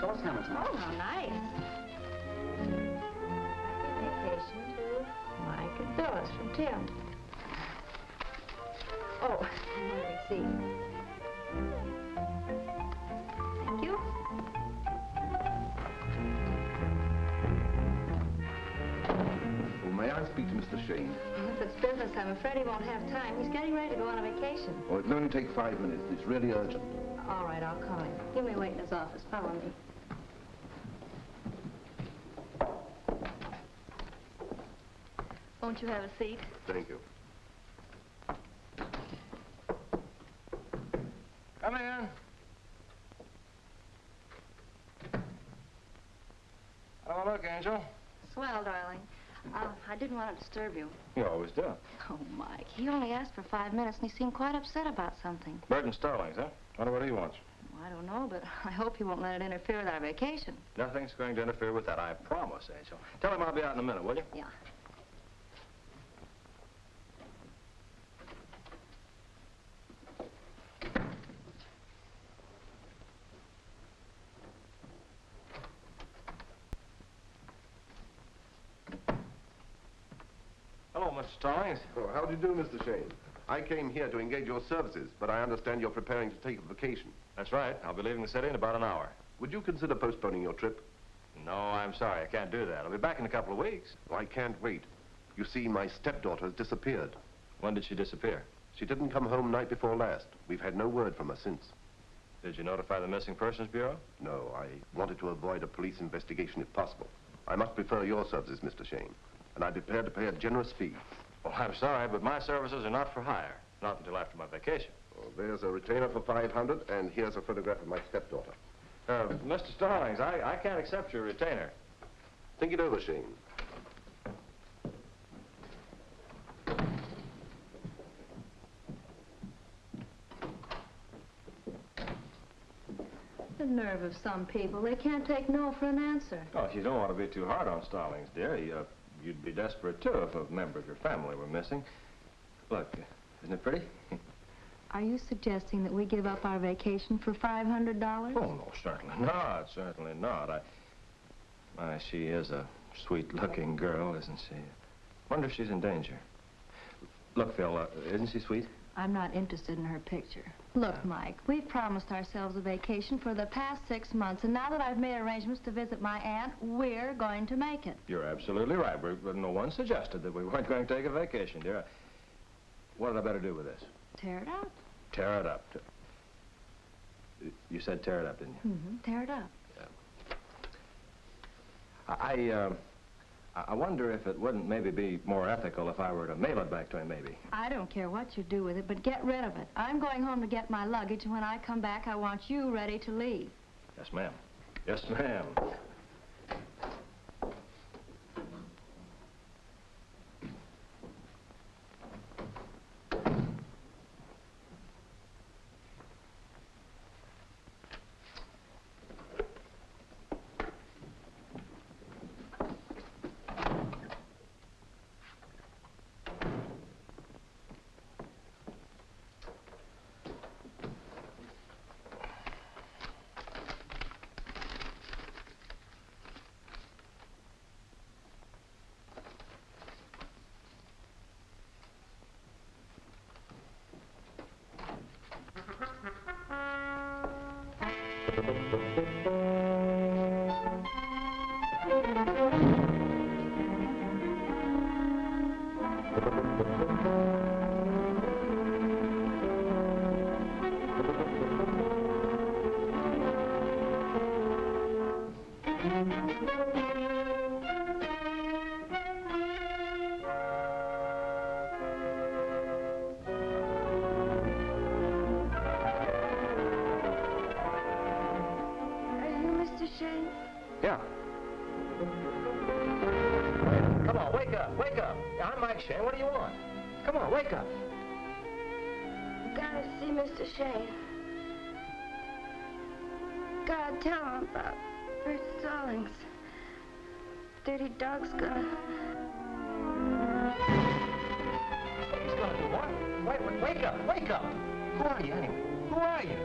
course, Hamilton. Oh, how nice. Vacation to Mike and Phyllis from Tim. Oh, I want a receipt. Thank you. Well, may I speak to Mr. Shayne? If it's business, I'm afraid he won't have time. He's getting ready to go on a vacation. Oh, it'll only take 5 minutes. It's really urgent. All right, I'll call him. He'll be waiting in his office. Follow me. Won't you have a seat? Thank you. Come in. Oh, look, Angel. Swell, darling. I didn't want to disturb you. You always do. Oh, Mike, he only asked for 5 minutes, and he seemed quite upset about something. Burton Stallings, huh? Wonder what he wants. Well, I don't know, but I hope he won't let it interfere with our vacation. Nothing's going to interfere with that, I promise, Angel. Tell him I'll be out in a minute, will you? Yeah. Hello, Mr. Stallings. Oh, how do you do, Mr. Shayne? I came here to engage your services, but I understand you're preparing to take a vacation. That's right. I'll be leaving the city in about an hour. Would you consider postponing your trip? No, I'm sorry. I can't do that. I'll be back in a couple of weeks. Oh, I can't wait. You see, my stepdaughter has disappeared. When did she disappear? She didn't come home night before last. We've had no word from her since. Did you notify the Missing Persons Bureau? No, I wanted to avoid a police investigation if possible. I must prefer your services, Mr. Shayne, and I'm prepared to pay a generous fee. Well, I'm sorry, but my services are not for hire. Not until after my vacation. Well, there's a retainer for $500, and here's a photograph of my stepdaughter. Mr. Stallings, I can't accept your retainer. Think it over, Shayne. The nerve of some people. They can't take no for an answer. Oh, you don't want to be too hard on Stallings, dear. You'd be desperate, too, if a member of your family were missing. Look, isn't it pretty? Are you suggesting that we give up our vacation for $500? Oh, no, certainly not. Certainly not. She is a sweet-looking girl, isn't she? Wonder if she's in danger. Look, Phil, isn't she sweet? I'm not interested in her picture. Look, Mike, we've promised ourselves a vacation for the past 6 months, and now that I've made arrangements to visit my aunt, we're going to make it. You're absolutely right. No one suggested that we weren't going to take a vacation, dear. What had I better do with this? Tear it up. Tear it up. You said tear it up, didn't you? Mm-hmm. Tear it up. Yeah. I wonder if it wouldn't maybe be more ethical if I were to mail it back to him, maybe. I don't care what you do with it, but get rid of it. I'm going home to get my luggage, and when I come back, I want you ready to leave. Yes, ma'am. Yes, ma'am. Yeah. Come on, wake up, wake up. I'm Mike Shayne. What do you want? Come on, wake up. Gotta see Mr. Shayne. Gotta tell him about Burton Stallings. Dirty dog's gonna... He's gonna do what? Wake up, wake up. Who are you anyway? Who are you?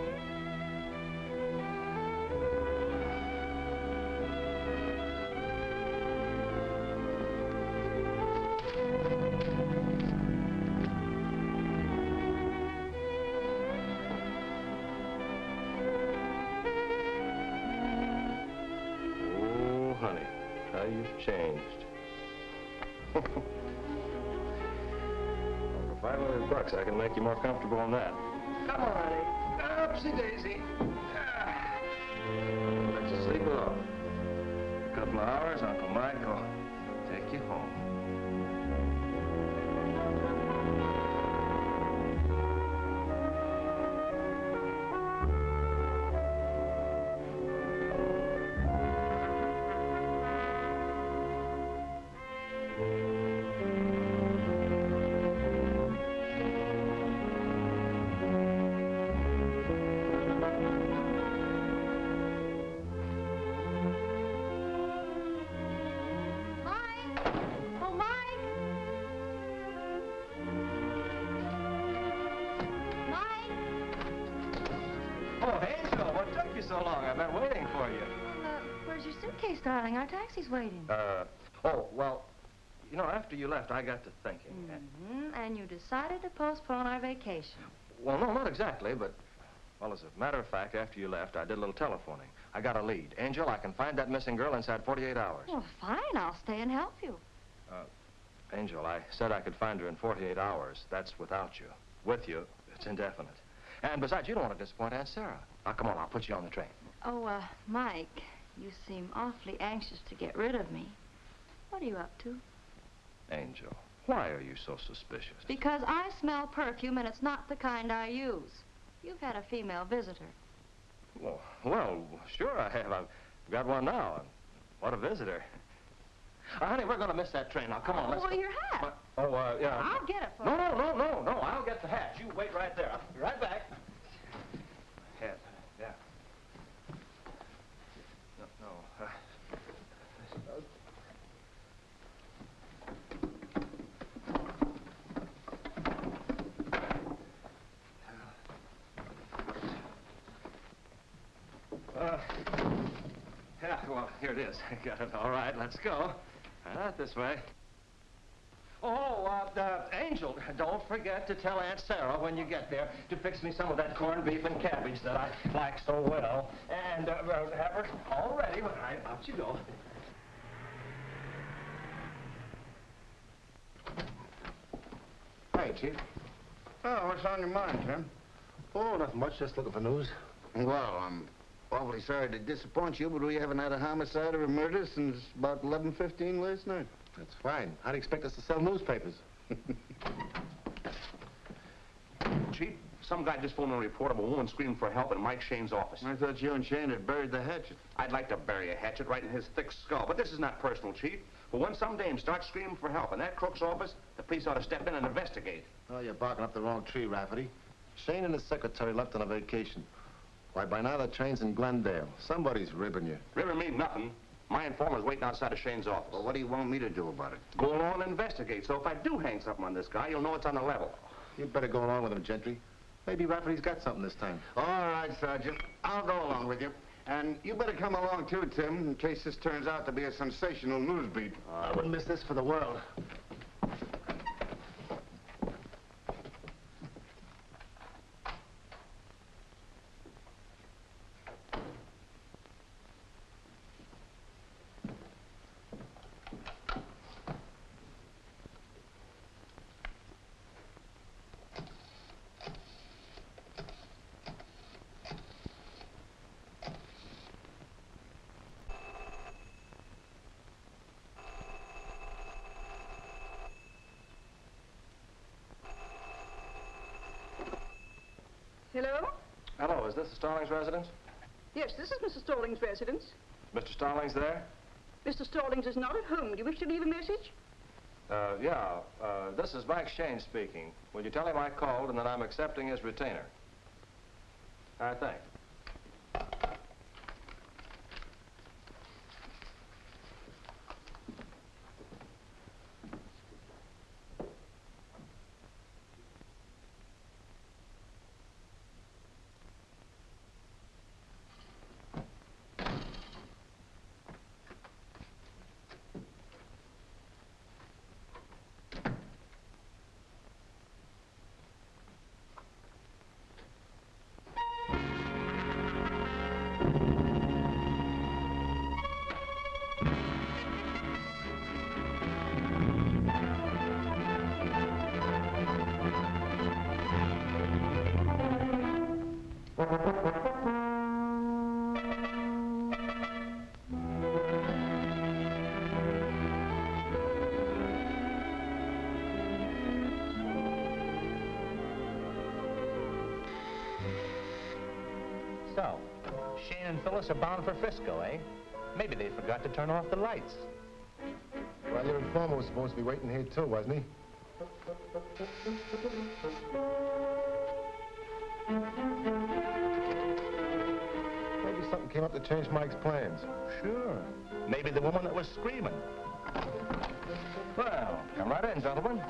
changed. Well, for $500, I can make you more comfortable than that. Come on, honey. Oopsie daisy. Let you sleep it off. A couple of hours, Uncle Mike will take you home. So long. I've been waiting for you. Well, where's your suitcase, darling? Our taxi's waiting. Oh, well, you know, after you left, I got to thinking. And you decided to postpone our vacation. Well, no, not exactly, but, well, as a matter of fact, after you left, I did a little telephoning. I got a lead. Angel, I can find that missing girl inside 48 hours. Well, fine. I'll stay and help you. Angel, I said I could find her in 48 hours. That's without you. With you, it's indefinite. And besides, you don't want to disappoint Aunt Sarah. Now, come on, I'll put you on the train. Oh, Mike, you seem awfully anxious to get rid of me. What are you up to? Angel, why are you so suspicious? Because I smell perfume, and it's not the kind I use. You've had a female visitor. Well, sure I have. I've got one now. And what a visitor. Honey, we're going to miss that train. Now, come on, let's go. Your hat. Yeah. I'll get it for you. No. I'll get the hat. You wait right there. I'll be right back. Hat, yeah. No. Yeah, well, here it is. I got it. All right, let's go. Not this way. Angel, don't forget to tell Aunt Sarah when you get there to fix me some of that corned beef and cabbage that I like so well. And have her all ready when out you go. Hi, Chief. Oh, what's on your mind, Tim? Oh, nothing much. Just looking for news. Well, I'm awfully sorry to disappoint you, but we haven't had a homicide or a murder since about 11:15 last night. That's fine. How do you expect us to sell newspapers? Chief, some guy just phoned a report of a woman screaming for help in Mike Shayne's office. I thought you and Shayne had buried the hatchet. I'd like to bury a hatchet right in his thick skull, but this is not personal, Chief. But when some dame starts screaming for help in that crook's office, the police ought to step in and investigate. Oh, you're barking up the wrong tree, Rafferty. Shayne and his secretary left on a vacation. Why, by now the train's in Glendale. Somebody's ribbing you. Ribbon me nothing. My informer's waiting outside of Shayne's office. Well, what do you want me to do about it? Go along and investigate, so if I do hang something on this guy, you'll know it's on the level. You'd better go along with him, Gentry. Maybe Rafferty's got something this time. All right, Sergeant. I'll go along with you. And you better come along, too, Tim, in case this turns out to be a sensational news beat. I wouldn't miss this for the world. Hello? Hello, is this the Stallings residence? Yes, this is Mr. Stallings' residence. Mr. Stallings there? Mr. Stallings is not at home. Do you wish to leave a message? This is Mike Shayne speaking. Will you tell him I called and that I'm accepting his retainer? Thanks. So, Shayne and Phyllis are bound for Frisco, eh? Maybe they forgot to turn off the lights. Well, your informer was supposed to be waiting here, too, wasn't he? Maybe something came up to change Mike's plans. Sure. Maybe the woman that was screaming. Well, come right in, gentlemen.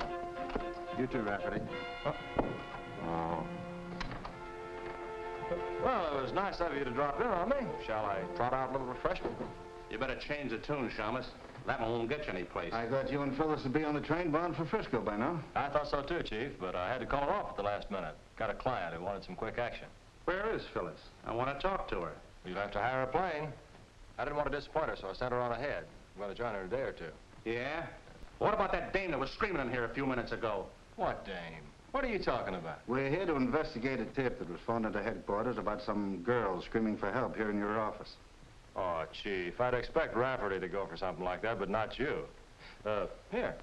You too, Rafferty. Oh. Well, it was nice of you to drop in on me. Shall I trot out a little refreshment? You better change the tune, Shamus. That one won't get you any place. I thought you and Phyllis would be on the train bound for Frisco by now. I thought so too, Chief, but I had to call her off at the last minute. Got a client who wanted some quick action. Where is Phyllis? I want to talk to her. You'll have to hire a plane. I didn't want to disappoint her, so I sent her on ahead. I'm going to join her in a day or two. Yeah? What about that dame that was screaming in here a few minutes ago? What dame? What are you talking about? We're here to investigate a tip that was phoned into headquarters about some girl screaming for help here in your office. Oh, Chief, I'd expect Rafferty to go for something like that, but not you. Here.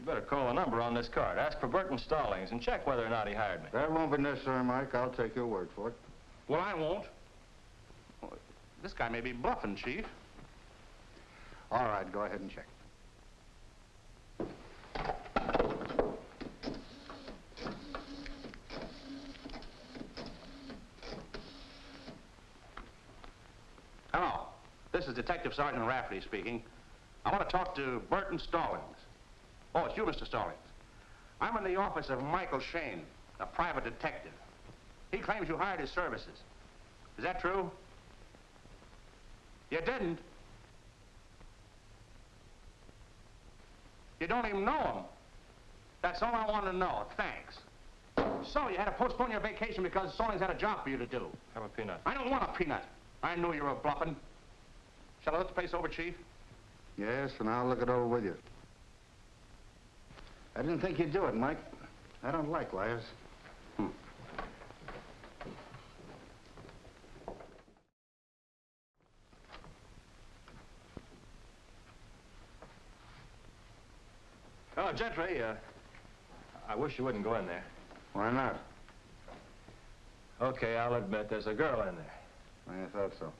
You better call the number on this card. Ask for Burton Stallings and check whether or not he hired me. That won't be necessary, Mike. I'll take your word for it. Well, I won't. Well, this guy may be bluffing, Chief. All right, go ahead and check. Hello. This is Detective Sergeant Rafferty speaking. I want to talk to Burton Stallings. Oh, it's you, Mr. Stallings. I'm in the office of Michael Shayne, a private detective. He claims you hired his services. Is that true? You didn't? You don't even know him. That's all I want to know. Thanks. So, you had to postpone your vacation because Stallings had a job for you to do. Have a peanut. I don't want a peanut. I knew you were bluffing. Shall I look the place over, Chief? Yes, and I'll look it over with you. I didn't think you'd do it, Mike. I don't like liars. Oh, Gentry, I wish you wouldn't go in there. Why not? Okay, I'll admit there's a girl in there. I thought so.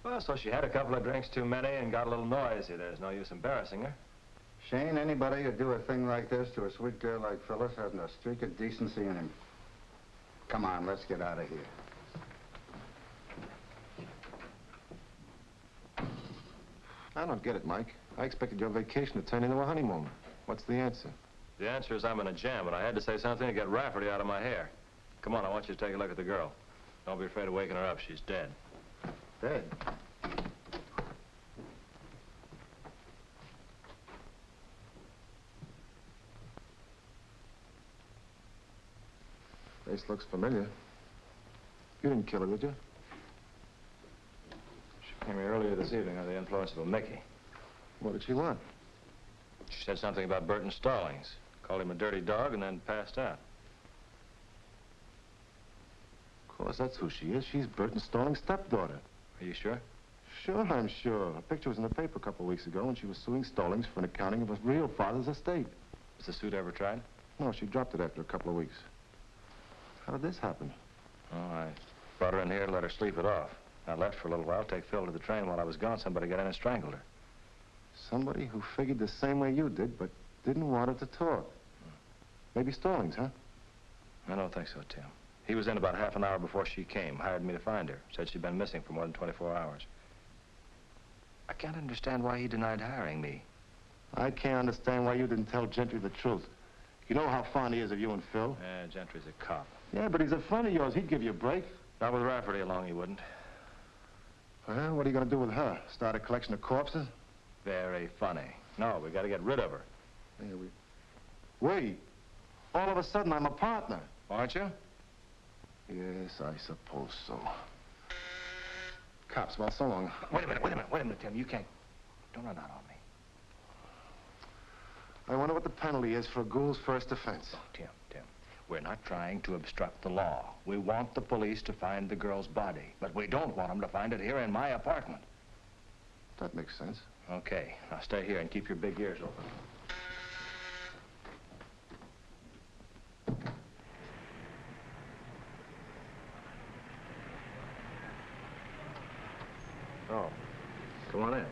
Well, so she had a couple of drinks too many and got a little noisy. There's no use embarrassing her. Shayne, anybody who'd do a thing like this to a sweet girl like Phyllis hasn't a streak of decency in him. Come on, let's get out of here. I don't get it, Mike. I expected your vacation to turn into a honeymoon. What's the answer? The answer is I'm in a jam, and I had to say something to get Rafferty out of my hair. Come on, I want you to take a look at the girl. Don't be afraid of waking her up. She's dead. Dead. Face looks familiar. You didn't kill her, did you? She came here earlier this evening under the influence of a Mickey. What did she want? She said something about Burton Stallings. Called him a dirty dog and then passed out. Of course, that's who she is. She's Burton Stallings' stepdaughter. Are you sure? Sure, I'm sure. Her picture was in the paper a couple of weeks ago, and she was suing Stallings for an accounting of her real father's estate. Was the suit ever tried? No, she dropped it after a couple of weeks. How did this happen? Oh, I brought her in here to let her sleep it off. I left for a little while, take Phil to the train. While I was gone, somebody got in and strangled her. Somebody who figured the same way you did, but didn't want her to talk. Maybe Stallings, huh? I don't think so, Tim. He was in about half an hour before she came, hired me to find her. Said she'd been missing for more than 24 hours. I can't understand why he denied hiring me. I can't understand why you didn't tell Gentry the truth. You know how fond he is of you and Phil. Yeah, Gentry's a cop. Yeah, but he's a friend of yours. He'd give you a break. Not with Rafferty along, he wouldn't. Well, what are you going to do with her? Start a collection of corpses? Very funny. No, we got to get rid of her. Yeah, Wait. All of a sudden, I'm a partner. Aren't you? Yes, I suppose so. Cops, well, so long. Wait a minute, Tim. You can't. Don't run out on me. I wonder what the penalty is for a ghoul's first offense. Tim. We're not trying to obstruct the law. We want the police to find the girl's body, but we don't want them to find it here in my apartment. That makes sense. Okay, now stay here and keep your big ears open. Oh, come on in.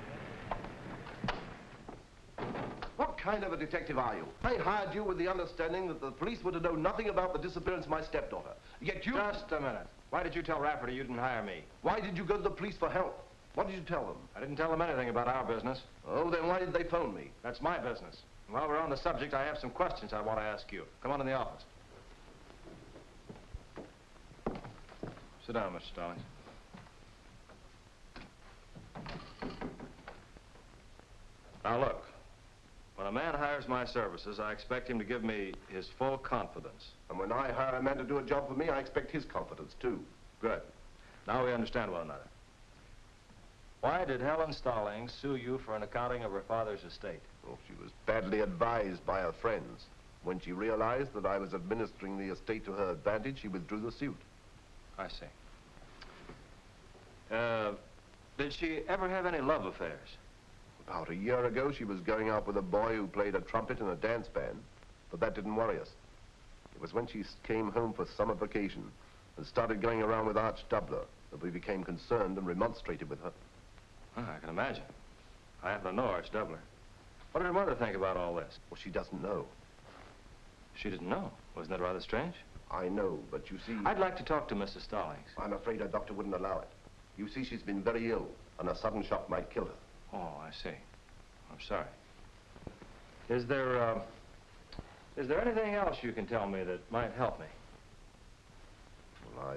What kind of a detective are you? I hired you with the understanding that the police were to know nothing about the disappearance of my stepdaughter. Yet you... Just a minute. Why did you tell Rafferty you didn't hire me? Why did you go to the police for help? What did you tell them? I didn't tell them anything about our business. Oh, then why did they phone me? That's my business. While we're on the subject, I have some questions I want to ask you. Come on in the office. Sit down, Mr. Stallings. Now, look. When a man hires my services, I expect him to give me his full confidence. And when I hire a man to do a job for me, I expect his confidence, too. Good. Now we understand one another. Why did Helen Stallings sue you for an accounting of her father's estate? Well, she was badly advised by her friends. When she realized that I was administering the estate to her advantage, she withdrew the suit. I see. Did she ever have any love affairs? About a year ago, she was going out with a boy who played a trumpet in a dance band, but that didn't worry us. It was when she came home for summer vacation and started going around with Arch Doubler that we became concerned and remonstrated with her. Oh, I can imagine. I happen to know Arch Doubler. What did her mother think about all this? Well, she doesn't know. She didn't know. Wasn't that rather strange? I know, but you see... I'd like to talk to Mrs. Stallings. I'm afraid her doctor wouldn't allow it. You see, she's been very ill, and a sudden shock might kill her. Oh, I see. I'm sorry. Is there anything else you can tell me that might help me? Well,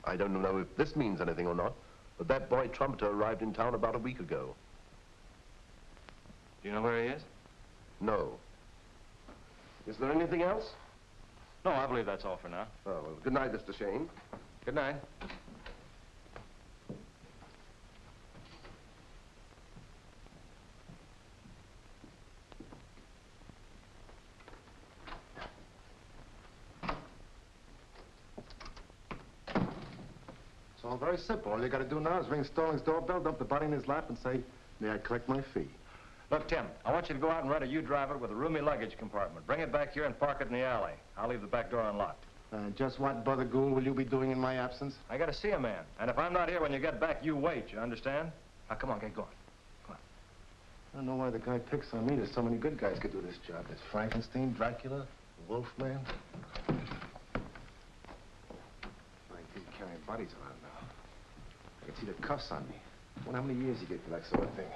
I don't know if this means anything or not, but that boy trumpeter arrived in town about a week ago. Do you know where he is? No. Is there anything else? No, I believe that's all for now. Oh, well, good night, Mr. Shayne. Good night. It's all very simple. All you got to do now is ring Stallings' doorbell, dump the body in his lap, and say, may I collect my fee? Look, Tim, I want you to go out and rent a U-Driver with a roomy luggage compartment. Bring it back here and park it in the alley. I'll leave the back door unlocked. Just what, Brother Gould, will you be doing in my absence? I got to see a man. And if I'm not here when you get back, you wait, you understand? Now, come on, get going. Come on. I don't know why the guy picks on me. There's so many good guys could do this job. There's Frankenstein, Dracula, Wolfman. I keep carrying bodies around now. I can see the cuffs on me. I wonder how many years you get for that sort of thing.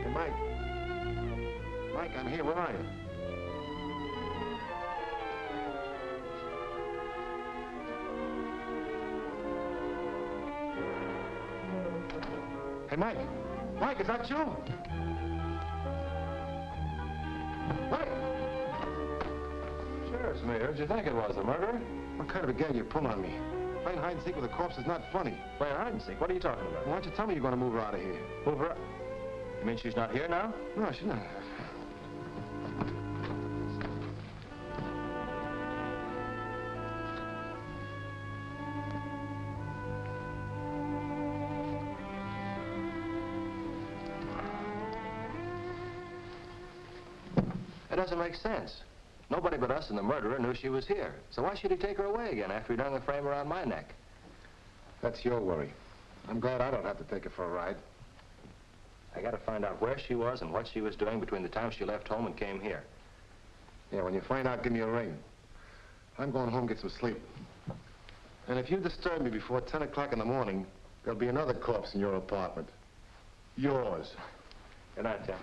Hey, Mike. Mike, I'm here. Where are you? Hey, Mike. Mike, is that you? Mike! Sure, it's me. Who'd you think it was, the murderer? What kind of a gag you pull on me? Playing hide and seek with a corpse is not funny. Playing hide and seek? What are you talking about? Why don't you tell me you're going to move her out of here? Move her up. You mean she's not here now? No, she's not. doesn't make sense. Nobody but us and the murderer knew she was here. So why should he take her away again after he'd hung the frame around my neck? That's your worry. I'm glad I don't have to take her for a ride. I gotta find out where she was and what she was doing between the time she left home and came here. Yeah, when you find out, give me a ring. I'm going home to get some sleep. And if you disturb me before 10 o'clock in the morning, there'll be another corpse in your apartment. Yours. Good night, Tim.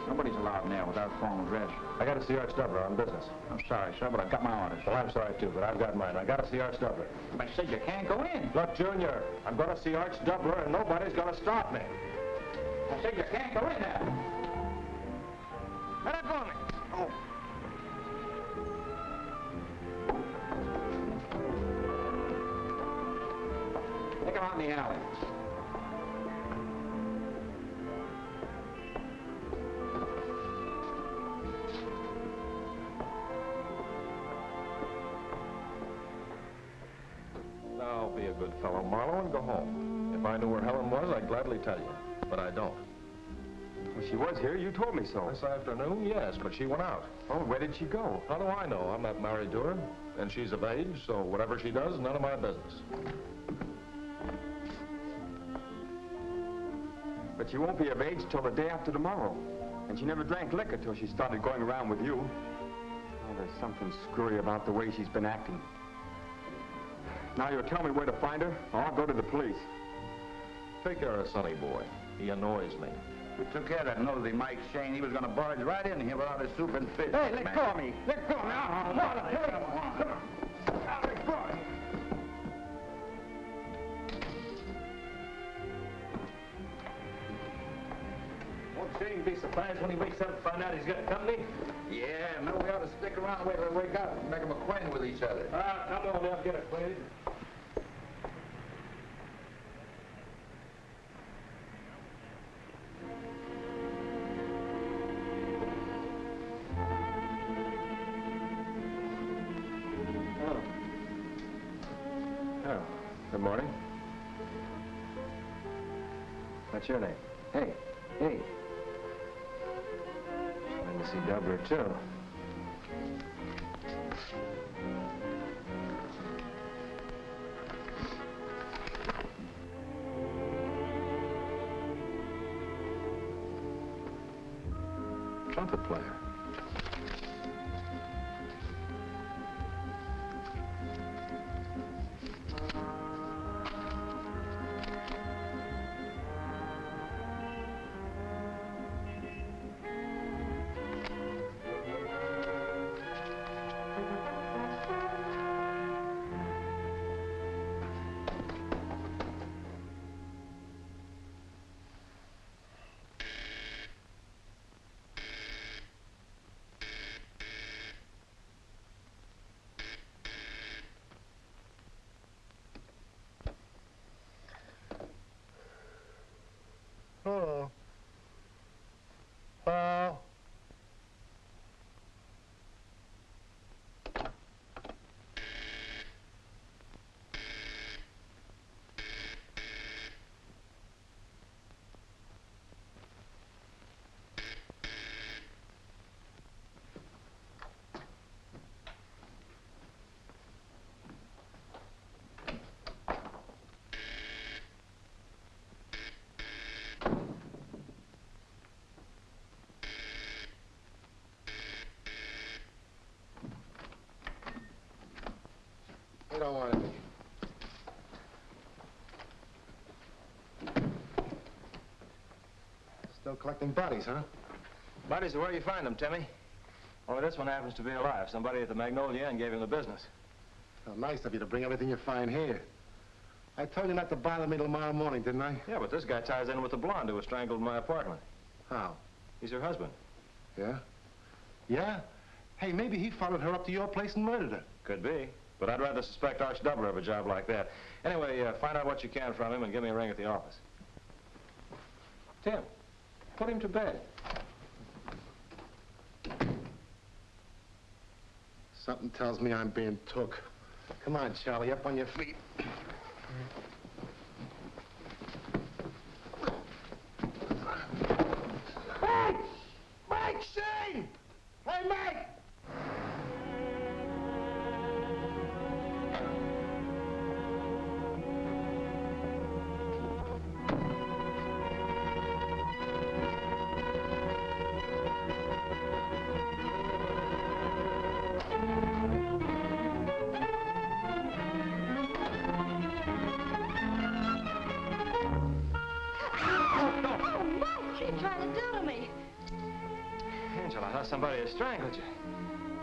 Nobody's allowed in there without formal dress. I gotta see Arch Doubler on business. I'm sorry, sir, but I've got my orders. Well, I'm sorry, too, but I've got mine. I gotta see Arch Doubler. I said you can't go in. Look, Junior, I'm gonna see Arch Doubler, and nobody's gonna stop me. I said you can't go in there. Let it go, me. Oh. Take him out in the alley. Now, be a good fellow, Marlowe, and go home. If I knew where Helen was, I'd gladly tell you. But I don't. Well, she was here. You told me so. This afternoon, yes, but she went out. Oh, where did she go? How do I know? I'm not married to her, and she's of age, so whatever she does, none of my business. But she won't be of age till the day after tomorrow. And she never drank liquor till she started going around with you. Oh, there's something screwy about the way she's been acting. Now you'll tell me where to find her, or I'll go to the police. Take care of Sonny boy. He annoys me. We took care of that nosy Mike Shayne. He was going to barge right in here without his soup and fish. Hey, let go of me! Let go of me! Come on! Let go of me! Won't Shane be surprised when he wakes up and find out he's got company? Yeah, no, we ought to stick around, wait till they wake up, and make them acquainted with each other. Come on, they'll get acquainted. Oh, good morning. What's your name? Hey, hey. Glad to see Doubler, too. Trumpet player. Hello. Hello. We don't want anything. Still collecting bodies, huh? Bodies are where you find them, Timmy. Only this one happens to be alive. Somebody at the Magnolia Inn gave him the business. Well, nice of you to bring everything you find here. I told you not to bother me till tomorrow morning, didn't I? Yeah, but this guy ties in with the blonde who was strangled in my apartment. How? He's her husband. Yeah? Yeah? Hey, maybe he followed her up to your place and murdered her. Could be. But I'd rather suspect Arch Doubler of a job like that. Anyway, find out what you can from him and give me a ring at the office. Tim, put him to bed. Something tells me I'm being took. Come on, Charlie, up on your feet. Mike! Mike Shayne! Hey, Mike! Somebody has strangled you.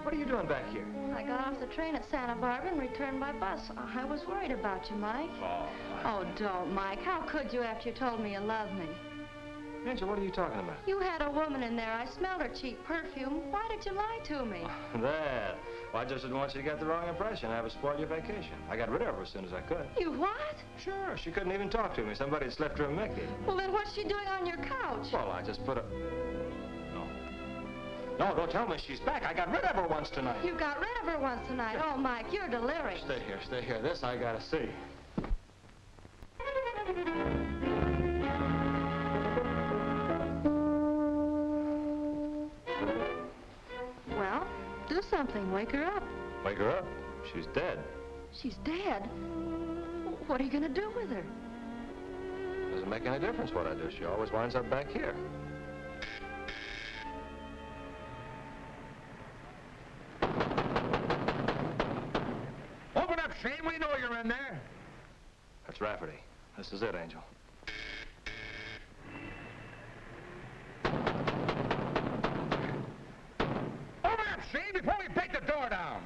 What are you doing back here? I got off the train at Santa Barbara and returned by bus. I was worried about you, Mike. Oh. Oh, don't, Mike. How could you after you told me you loved me? Angel, what are you talking about? You had a woman in there. I smelled her cheap perfume. Why did you lie to me? That. Well, I just didn't want you to get the wrong impression. I would spoil your vacation. I got rid of her as soon as I could. You what? Sure. She couldn't even talk to me. Somebody had slipped her a Mickey. Well, then what's she doing on your couch? Well, I just put a... No, don't tell me she's back. I got rid of her once tonight. You got rid of her once tonight? Oh, Mike, you're delirious. Stay here, stay here. This I gotta see. Well, do something. Wake her up. Wake her up? She's dead. She's dead? What are you gonna do with her? Doesn't make any difference what I do. She always winds up back here. Shayne, we know you're in there. That's Rafferty. This is it, Angel. Open up, Shayne, before we break the door down.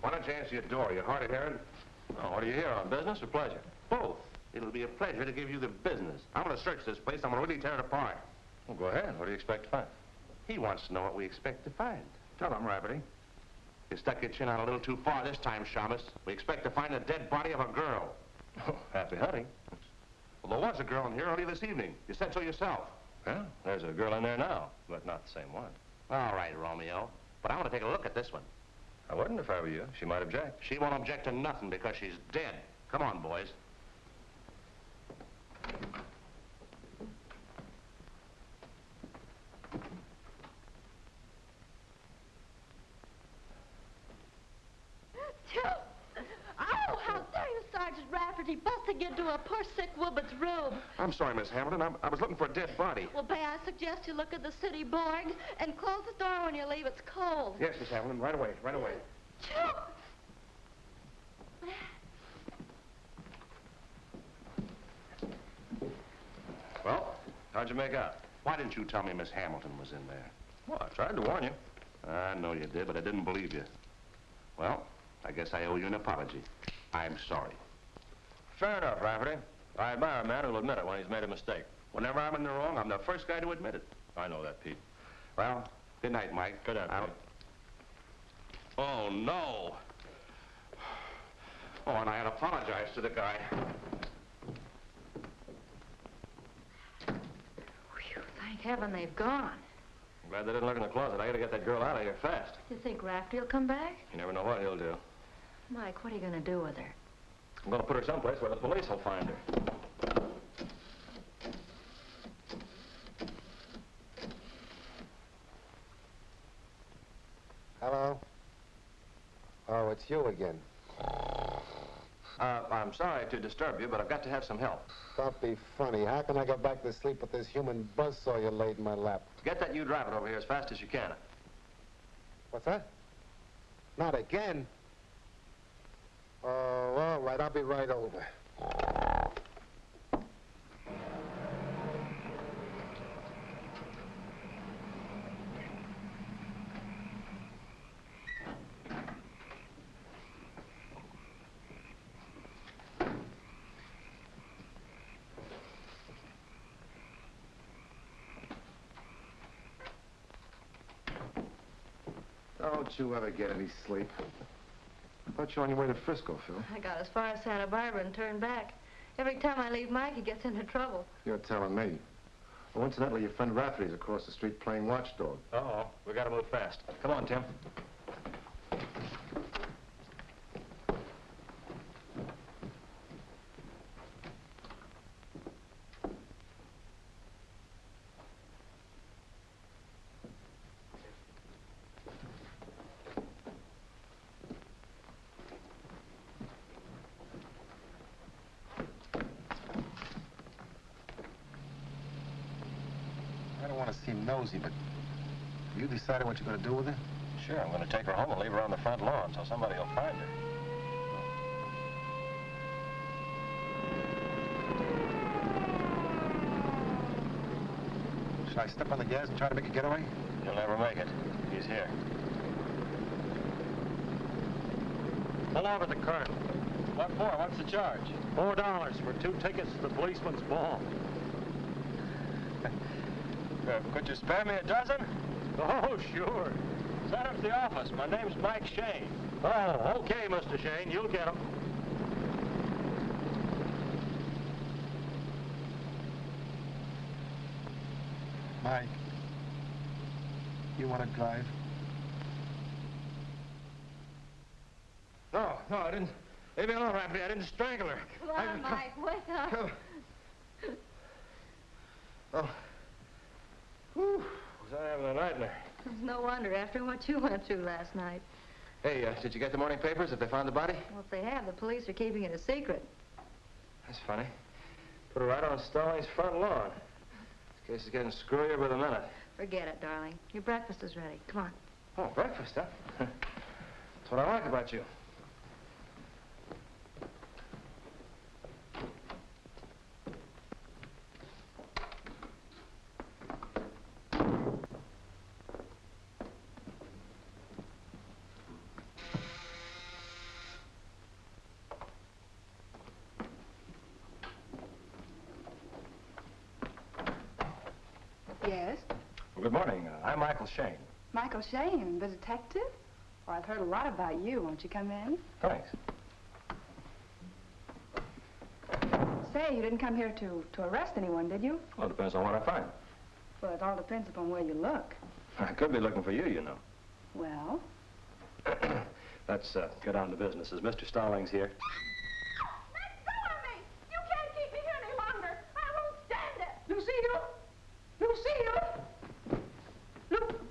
Why don't you answer your door? You hard of hearing? Oh, what are you here on, business or pleasure? Both. It'll be a pleasure to give you the business. I'm going to search this place. I'm going to really tear it apart. Well, go ahead. What do you expect to find? He wants to know what we expect to find. Tell him, Rafferty. You stuck your chin out a little too far this time, Shamus. We expect to find the dead body of a girl. Oh, happy hunting. Well, there was a girl in here early this evening. You said so yourself. Well, there's a girl in there now, but not the same one. All right, Romeo. But I want to take a look at this one. I wouldn't if I were you. She might object. She won't object to nothing because she's dead. Come on, boys. Oh, how dare you, Sergeant Rafferty, busting into a poor sick woman's room. I'm sorry, Miss Hamilton. I was looking for a dead body. Well, may I suggest you look at the city morgue and close the door when you leave. It's cold. Yes, Miss Hamilton. Right away. Right away. Well, how'd you make out? Why didn't you tell me Miss Hamilton was in there? Well, I tried to warn you. I know you did, but I didn't believe you. Well, I guess I owe you an apology. I'm sorry. Fair enough, Rafferty. I admire a man who'll admit it when he's made a mistake. Whenever I'm in the wrong, I'm the first guy to admit it. I know that, Pete. Well, good night, Mike. Good night, Pete. Oh, no. Oh, and I had apologized to the guy. Whew, thank heaven they've gone. I'm glad they didn't look in the closet. I gotta get that girl out of here fast. You think Rafferty will come back? You never know what he'll do. Mike, what are you going to do with her? I'm gonna put her someplace where the police will find her. Hello? Oh, it's you again. I'm sorry to disturb you, but I've got to have some help. Don't be funny. How can I go back to sleep with this human buzzsaw you laid in my lap? Get that Hugh driver over here as fast as you can. What's that? Not again. Oh, all right. I'll be right over. Don't you ever get any sleep? I thought you were on your way to Frisco, Phil. I got as far as Santa Barbara and turned back. Every time I leave Mike, he gets into trouble. You're telling me. Oh, incidentally, your friend Rafferty's across the street playing watchdog. Uh-oh. We gotta move fast. Come on, Tim. I don't want to seem nosy, but have you decided what you're going to do with her? Sure, I'm gonna take her home and leave her on the front lawn so somebody will find her. Should I step on the gas and try to make a getaway? You'll never make it. He's here. Pull over the colonel. What for? What's the charge? $4 for 2 tickets to the policeman's ball. Could you spare me a dozen? Oh, sure. Send him to the office. My name's Mike Shayne. Oh, okay, Mr. Shayne. You'll get 'em. Mike, you want to drive? No, I didn't. Leave me alone, Rafferty. I didn't strangle her. Come on, Mike, wake up. Oh. Whew. Was I having a nightmare? It's no wonder after what you went through last night. Hey, did you get the morning papers? Have they found the body? Well, if they have, the police are keeping it a secret. That's funny. Put her right on Stallings' front lawn. This case is getting screwier by the minute. Forget it, darling. Your breakfast is ready. Come on. Oh, breakfast, huh? That's what I like about you. Yes? Well, good morning. I'm Michael Shayne. Michael Shayne, the detective? Well, I've heard a lot about you. Won't you come in? Thanks. Say, you didn't come here to arrest anyone, did you? Well, it depends on what I find. Well, it all depends upon where you look. I could be looking for you, you know. Well? Let's get on to business. Is Mr. Stallings here? Let go of me! You can't keep me here any longer. I won't stand it. Lucille! Lucille! Look,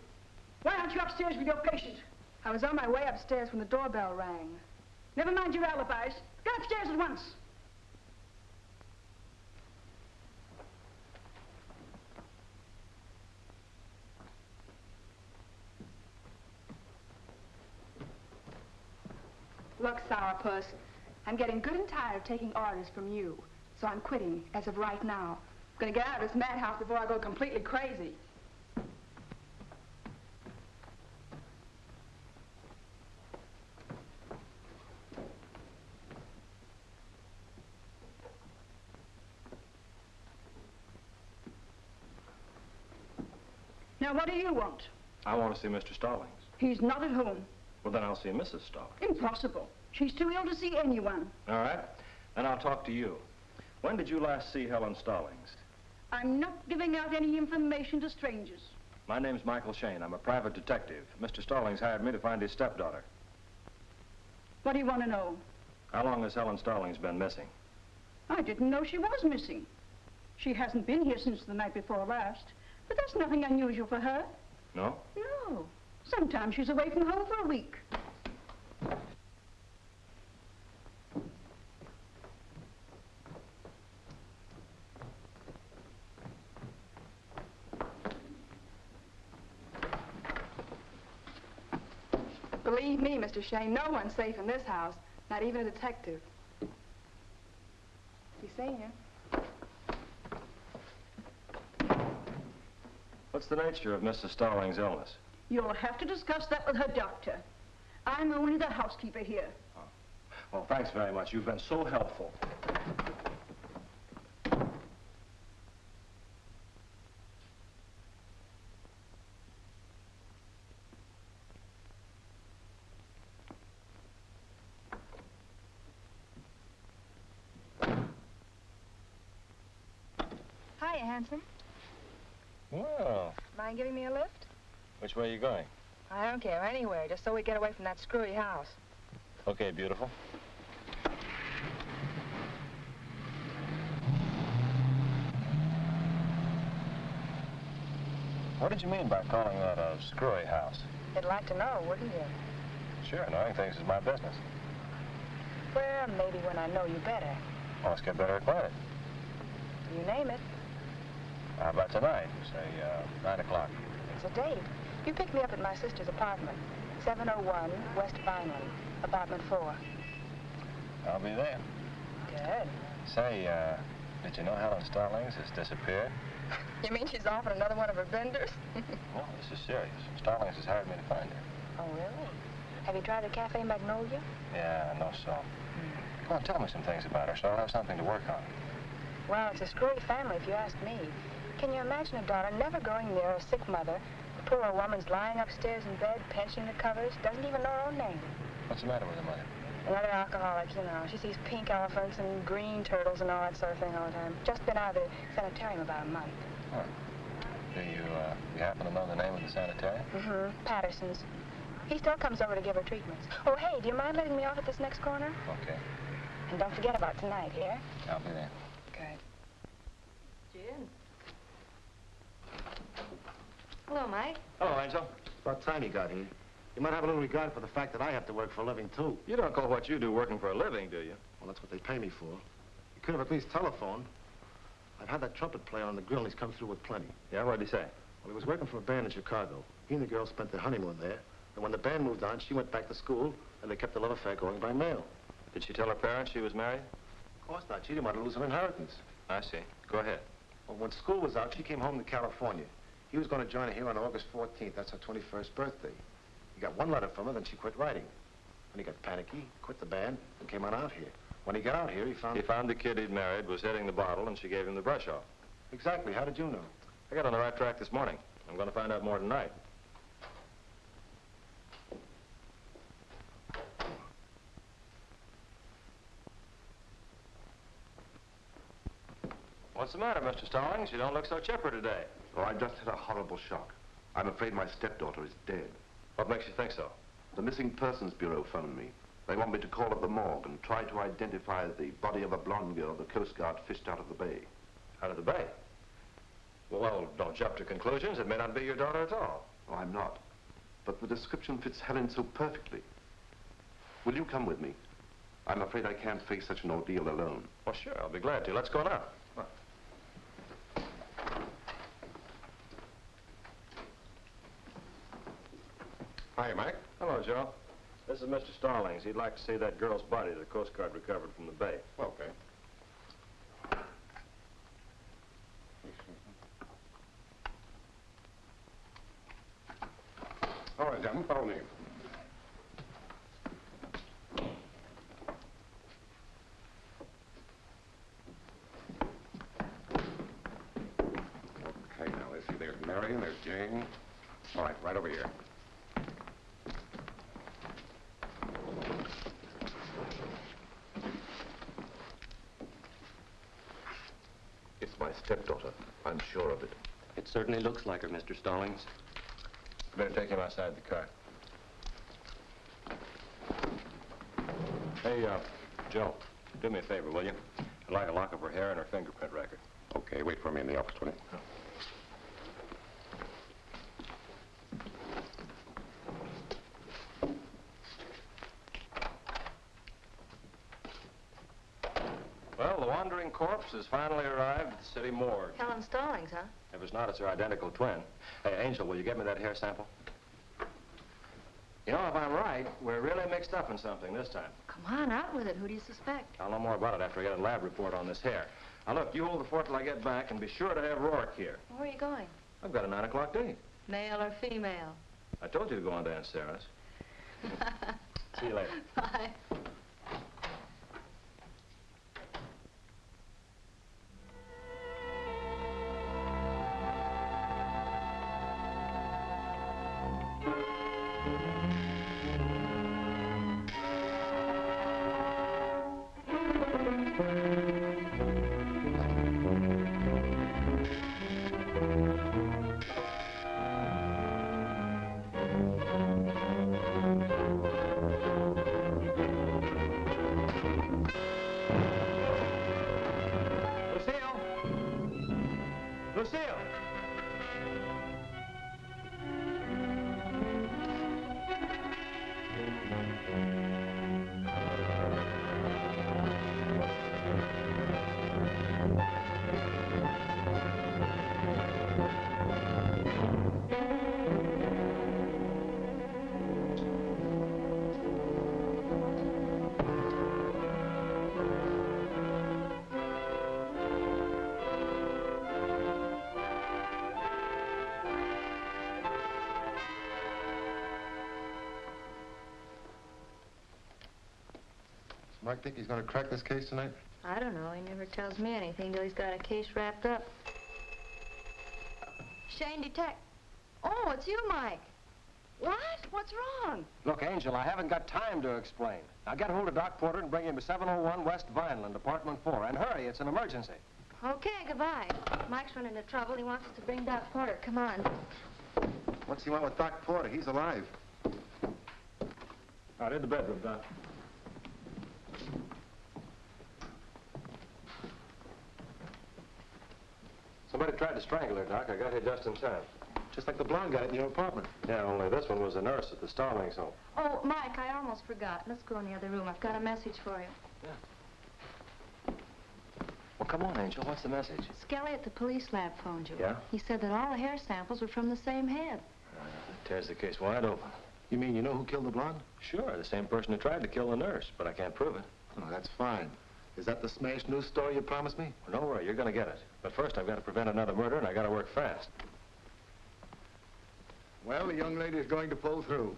why aren't you upstairs with your patient? I was on my way upstairs when the doorbell rang. Never mind your alibis. Get upstairs at once. Look, Sourpuss, I'm getting good and tired of taking orders from you. So I'm quitting as of right now. I'm gonna get out of this madhouse before I go completely crazy. Now, what do you want? I want to see Mr. Stallings. He's not at home. Well, then I'll see Mrs. Stallings. Impossible. She's too ill to see anyone. All right. Then I'll talk to you. When did you last see Helen Stallings? I'm not giving out any information to strangers. My name's Michael Shayne. I'm a private detective. Mr. Stallings hired me to find his stepdaughter. What do you want to know? How long has Helen Stallings been missing? I didn't know she was missing. She hasn't been here since the night before last. But that's nothing unusual for her. No? No. Sometimes she's away from home for a week. Believe me, Mr. Shayne, no one's safe in this house. Not even a detective. He's seen you. What's the nature of Mrs. Stallings' illness? You'll have to discuss that with her doctor. I'm only the housekeeper here. Oh. Well, thanks very much. You've been so helpful. Hiya, handsome. Well, Mind giving me a lift? which way are you going? I don't care, anywhere, just so we get away from that screwy house. Okay, beautiful. What did you mean by calling that a screwy house? You'd like to know, wouldn't you? Sure, knowing things is my business. Well, maybe when I know you better. Well, let's get better acquainted. You name it. How about tonight? Say, 9 o'clock. It's a date. You pick me up at my sister's apartment, 701 West Vineland, apartment 4. I'll be there. Good. Say, did you know Helen Stallings has disappeared? You mean she's off on another one of her benders? No, this is serious. Stallings has hired me to find her. Oh, really? Have you tried the Cafe Magnolia? Yeah, I know so. Come on, tell me some things about her so I'll have something to work on. Well, it's a screwy family, if you ask me. Can you imagine a daughter never going near a sick mother? The poor old woman's lying upstairs in bed, pinching the covers, doesn't even know her own name. What's the matter with her mother? Another alcoholic, you know. She sees pink elephants and green turtles and all that sort of thing all the time. Just been out of the sanitarium about a month. Huh. Do you happen to know the name of the sanitarium? Mm-hmm. Patterson's. He still comes over to give her treatments. Oh, hey, do you mind letting me off at this next corner? Okay. And don't forget about tonight, here? I'll be there. Good. Jim. Hello, Mike. Hello, Angel. About time you got here. You might have a little regard for the fact that I have to work for a living, too. You don't call what you do working for a living, do you? Well, that's what they pay me for. You could have at least telephoned. I've had that trumpet player on the grill, and he's come through with plenty. Yeah, what did he say? Well, he was working for a band in Chicago. He and the girl spent their honeymoon there. And when the band moved on, she went back to school, and they kept the love affair going by mail. Did she tell her parents she was married? Of course not. She didn't want to lose her inheritance. I see. Go ahead. Well, when school was out, she came home to California. He was going to join her here on August 14th. That's her 21st birthday. He got one letter from her, then she quit writing. When he got panicky, quit the band, and came on out here. When he got out here, he found... He found the kid he'd married was hitting the bottle, and she gave him the brush off. Exactly. How did you know? I got on the right track this morning. I'm going to find out more tonight. What's the matter, Mr. Stallings? You don't look so chipper today. Oh, I just had a horrible shock. I'm afraid my stepdaughter is dead. What makes you think so? The Missing Persons Bureau phoned me. They want me to call at the morgue and try to identify the body of a blonde girl the Coast Guard fished out of the bay. Out of the bay? Well, don't jump to conclusions. It may not be your daughter at all. Oh, I'm not. But the description fits Helen so perfectly. Will you come with me? I'm afraid I can't face such an ordeal alone. Well, sure, I'll be glad to. Let's go now. Come on. Hi, Mike. Hello, Joe. This is Mr. Stallings. He'd like to see that girl's body the Coast Guard recovered from the bay. Okay. All right, gentlemen, follow me. Okay, now let's see. There's Mary and there's Jane. All right, right over here. It's my stepdaughter. I'm sure of it. It certainly looks like her, Mr. Stallings. Better take him outside the car. Hey, Joe, do me a favor, will you? I'd like a lock of her hair and her fingerprint record. Okay, wait for me in the office, will you? Well, the wandering corpse has finally arrived at the city morgue. Helen Stallings, huh? If it's not, it's her identical twin. Hey, Angel, will you get me that hair sample? You know, if I'm right, we're really mixed up in something this time. Come on, out with it. Who do you suspect? I'll know more about it after I get a lab report on this hair. Now, look, you hold the fort till I get back, and be sure to have Rourke here. Where are you going? I've got a 9 o'clock date. Male or female? I told you to go on to Aunt Sarah's. See you later. Bye. Mike think he's going to crack this case tonight? I don't know. He never tells me anything till he's got a case wrapped up. Shayne, detect. Oh, it's you, Mike. What? What's wrong? Look, Angel, I haven't got time to explain. Now get hold of Doc Porter and bring him to 701 West Vineland, Apartment 4. And hurry, it's an emergency. Okay, goodbye. Mike's running into trouble. He wants us to bring Doc Porter. Come on. What's he want with Doc Porter? He's alive. Out in the bedroom, Doc. Somebody tried to strangle her, Doc. I got here just in time. Just like the blonde got it in your apartment. Yeah, only this one was a nurse at the Stallings home. Oh, Mike, I almost forgot. Let's go in the other room. I've got a message for you. Yeah. Well, come on, Angel. What's the message? Skelly at the police lab phoned you. Yeah? He said that all the hair samples were from the same head. That tears the case wide open. You mean you know who killed the blonde? Sure, the same person who tried to kill the nurse, but I can't prove it. Oh, that's fine. Is that the smash news story you promised me? Well, don't worry, you're going to get it. But first, I've got to prevent another murder, and I got to work fast. Well, the young lady is going to pull through.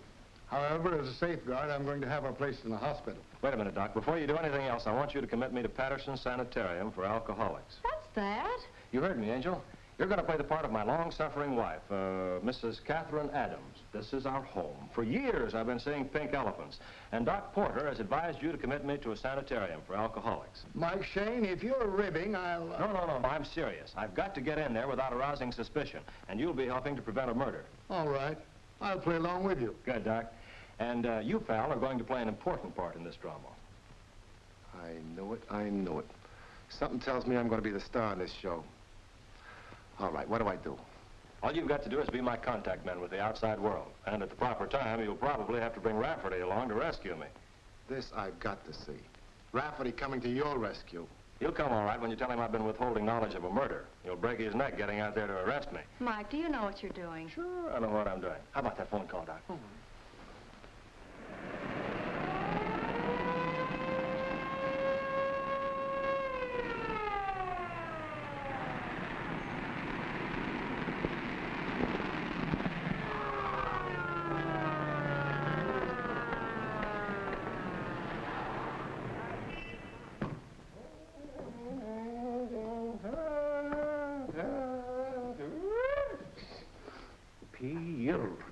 However, as a safeguard, I'm going to have her placed in the hospital. Wait a minute, Doc. Before you do anything else, I want you to commit me to Patterson's Sanitarium for alcoholics. That's that. You heard me, Angel. You're going to play the part of my long-suffering wife, Mrs. Catherine Adams. This is our home. For years, I've been seeing pink elephants. And Doc Porter has advised you to commit me to a sanitarium for alcoholics. Mike Shayne, if you're ribbing, I'll... No, I'm serious. I've got to get in there without arousing suspicion. And you'll be helping to prevent a murder. All right. I'll play along with you. Good, Doc. And you, pal, are going to play an important part in this drama. I know it. Something tells me I'm going to be the star in this show. All right, what do I do? All you've got to do is be my contact man with the outside world. And at the proper time, you'll probably have to bring Rafferty along to rescue me. This I've got to see. Rafferty coming to your rescue. He'll come all right when you tell him I've been withholding knowledge of a murder. He'll break his neck getting out there to arrest me. Mike, do you know what you're doing? Sure, I know what I'm doing. How about that phone call, Doc?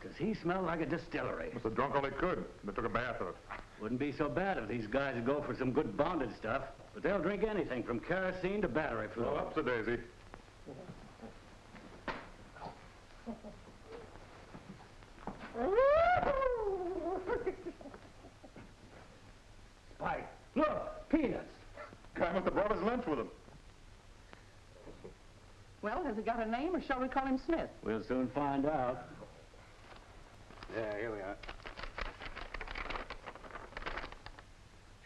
Does he smell like a distillery? Must have drunk all they could. They took a bath of it. Wouldn't be so bad if these guys would go for some good bonded stuff. But they'll drink anything from kerosene to battery fluid. Well, up to Daisy. Spike, look, peanuts. Guy must have brought his lunch with him. Well, has he got a name, or shall we call him Smith? We'll soon find out. There, here we are.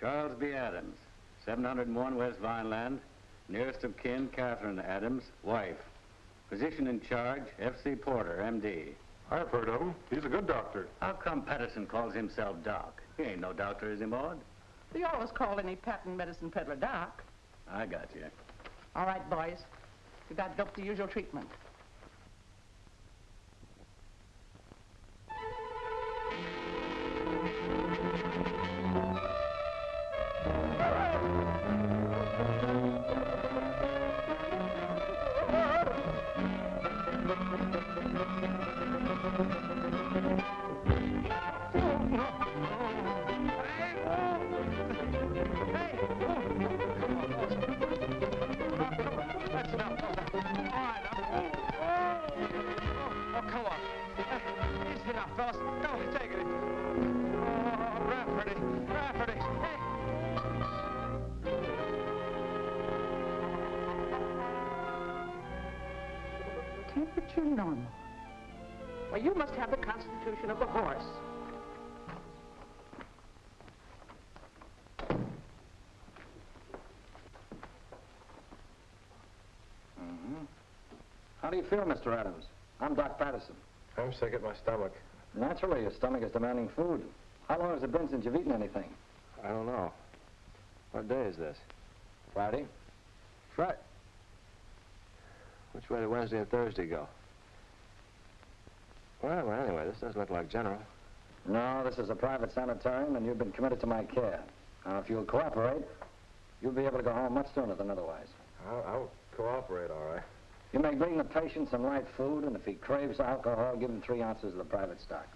Charles B. Adams, 701 West Vineland. Nearest of kin, Catherine Adams, wife. Physician in charge, F.C. Porter, M.D. I've heard of him. He's a good doctor. How come Patterson calls himself Doc? He ain't no doctor, is he, Maud? They always call any patent medicine peddler Doc. I got you. All right, boys. You got dope the usual treatment. Temperature normal. Well, you must have the constitution of a horse. How do you feel, Mr. Adams? I'm Doc Patterson. I'm sick at my stomach. Naturally, your stomach is demanding food. How long has it been since you've eaten anything? I don't know. What day is this? Friday. Friday. Which way did Wednesday and Thursday go? Well, anyway, this doesn't look like general. No, this is a private sanitarium, and you've been committed to my care. Now, if you'll cooperate, you'll be able to go home much sooner than otherwise. I'll cooperate, all right. You may bring the patient some light food, and if he craves alcohol, give him 3 ounces of the private stock.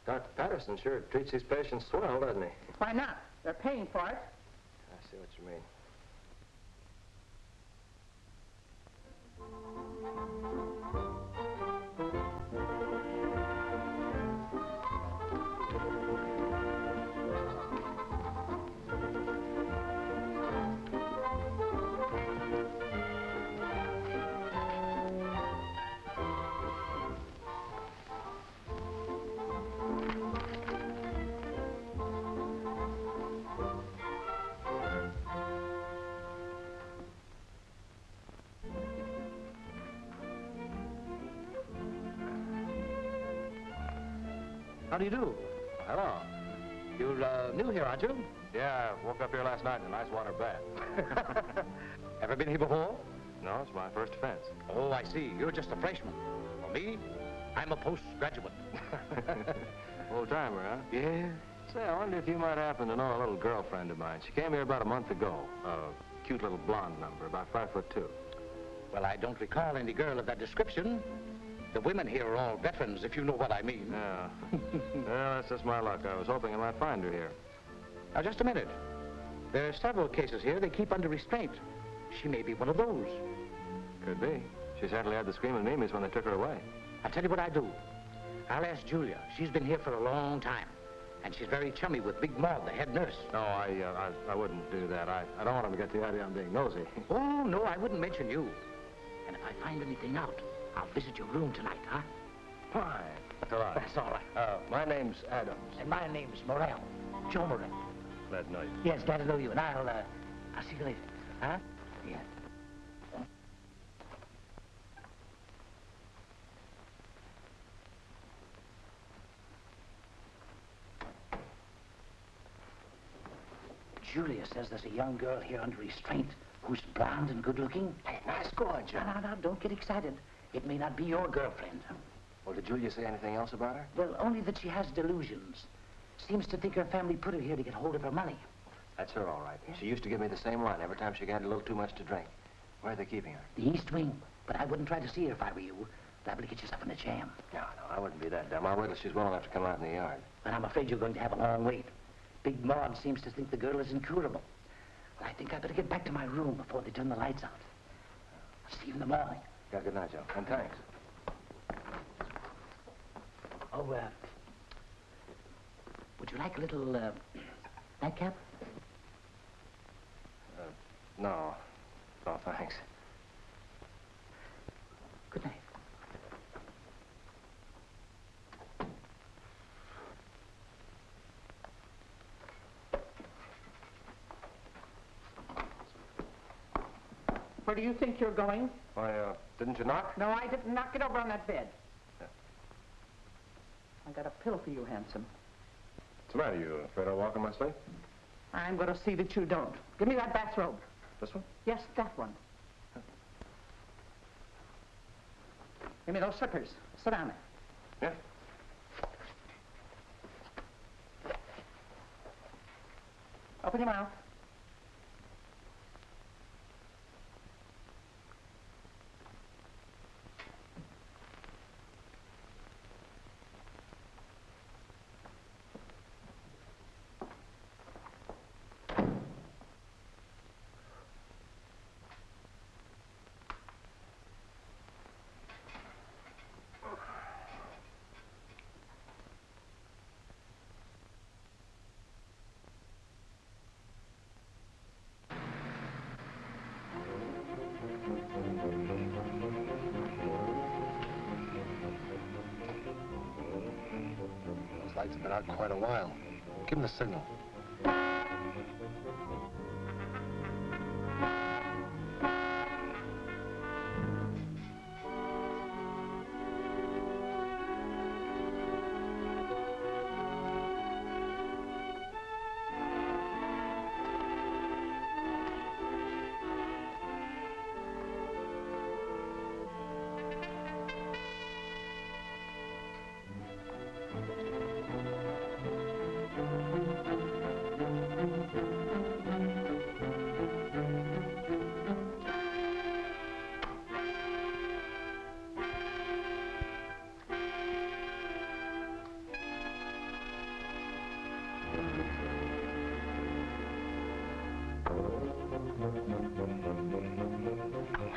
Dr. Patterson sure treats his patients swell, doesn't he? Why not? They're paying for it. I see what you mean. How do you do? Hello. You're new here, aren't you? Yeah, I woke up here last night in a nice water bath. Ever been here before? No, it's my first offense. Oh, I see. You're just a freshman. For me, I'm a postgraduate. Old-timer, huh? Yeah. Say, I wonder if you might happen to know a little girlfriend of mine. She came here about a month ago. A cute little blonde number, about 5'2". Well, I don't recall any girl of that description. The women here are all veterans, if you know what I mean. Yeah. Well, that's just my luck. I was hoping I might find her here. Now, just a minute. There are several cases here they keep under restraint. She may be one of those. Could be. She certainly had the screaming memes when they took her away. I'll tell you what I do. I'll ask Julia. She's been here for a long time. And she's very chummy with Big Maud, the head nurse. No, I wouldn't do that. I don't want him to get the idea I'm being nosy. Oh, no, I wouldn't mention you. And if I find anything out, I'll visit your room tonight, huh? Fine. That's all right. That's all right. My name's Adams. And my name's Morrell. Joe Morrell. Glad to know you. Yes, glad to know you. And I'll see you later. Huh? Yeah. Julia says there's a young girl here under restraint who's blonde and good-looking. Hey, nice going, Joe. No, don't get excited. It may not be your girlfriend. Well, did Julia say anything else about her? Well, only that she has delusions. Seems to think her family put her here to get hold of her money. That's her, all right. Yeah. She used to give me the same line every time she got a little too much to drink. Where are they keeping her? The East Wing. But I wouldn't try to see her if I were you. Liable to get yourself in a jam. No, I wouldn't be that dumb. I'll wait till she's well enough to come out in the yard. But I'm afraid you're going to have a long wait. Big Maud seems to think the girl is incurable. Well, I think I better get back to my room before they turn the lights out. I'll see you in the morning. Yeah, good night, Joe. And thanks. Oh, would you like a little, nightcap? No. No, thanks. Good night. Where do you think you're going? Why, didn't you knock? No, I didn't knock it over on that bed. I got a pill for you, handsome. What's the matter? You afraid I'll walk in my sleep? I'm going to see that you don't. Give me that bathrobe. This one? Yes, that one. Give me those slippers. Sit down there. Yeah. Open your mouth. Those lights have been out quite a while. Give them the signal.